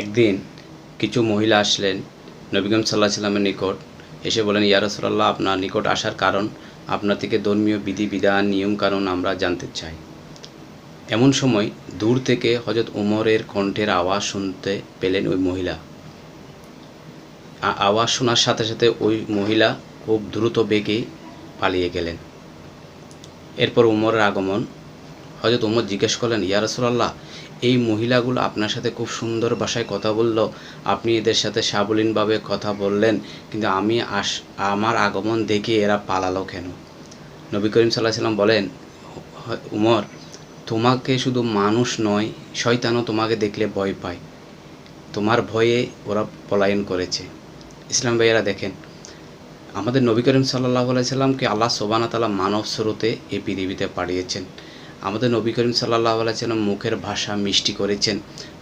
একদিন কিছু মহিলা আসলেন নবী করিম সাল্লাল্লাহু আলাইহি সাল্লামের নিকট। এসে বলেন, ইয়া রাসূলুল্লাহ, আপনার নিকট আসার কারণ, আপনার থেকে ধর্মীয় বিধিবিধান নিয়মকানুন আমরা জানতে চাই। এমন সময় দূর থেকে হযরত উমরের কণ্ঠের আওয়াজ শুনতে পেলেন ওই মহিলা। আওয়াজ শোনার সাথে সাথে ওই মহিলা খুব দ্রুত বেগে পালিয়ে গেলেন। এরপর উমরের আগমন। হযরত উমর জিজ্ঞেস করলেন, ইয়া রাসূলুল্লাহ, এই মহিলাগুলো আপনার সাথে খুব সুন্দর ভাষায় কথা বলল, আপনি এদের সাথে সাবলীলভাবে কথা বললেন, কিন্তু আমার আগমন দেখে এরা পালালো কেন? নবী করিম সাল্লাল্লাহু আলাইহি সাল্লাম বলেন, উমর, তোমাকে শুধু মানুষ নয়, শয়তানও তোমাকে দেখলে ভয় পায়। তোমার ভয়ে ওরা পলায়ন করেছে। ইসলাম ভাইয়েরা দেখেন, আমাদের নবী করিম সাল্লাল্লাহু আলাইহি সাল্লামকে আল্লাহ সুবহানাহু ওয়া তাআলা মানব স্রোতে এই পৃথিবীতে পাঠিয়েছেন। আমাদের নবী করিম সাল্লাল্লাহু আলাইহি সাল্লাম মুখের ভাষা মিষ্টি করেছেন।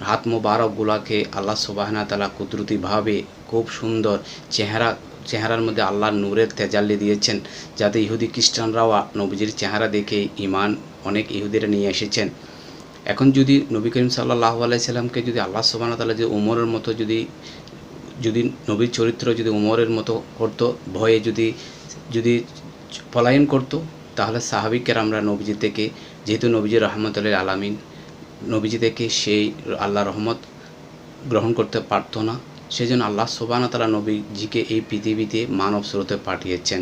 হাত মোবারকগুলোকে আল্লাহ সুবহানাহু ওয়া তাআলা কুদরতিভাবে খুব সুন্দর চেহারার মধ্যে আল্লাহর নূরের তেজাল্লি দিয়েছেন, যাতে ইহুদি খ্রিস্টানরাও নবীজির চেহারা দেখে ঈমান অনেক ইহুদিরা নিয়ে এসেছেন। এখন যদি নবী করিম সাল্লাল্লাহু আলাইহি সাল্লামকে যদি আল্লাহ সুবহানাহু ওয়া তাআলা যে উমরের মতো যদি নবীর চরিত্র যদি উমরের মতো করতো, ভয়ে যদি পলায়ন করতো, তাহলে সাহাবী কেরামরা নবীজি থেকে, যেহেতু নবীজি রাহমাতুল লিল আলামিন, নবীজি থেকে সেই আল্লাহর রহমত গ্রহণ করতে পারতো না। সেজন্য আল্লাহ সুবহানাহু ওয়া তাআলা নবীজিকে এই পৃথিবীতে মানব স্রোতে পাঠিয়েছেন।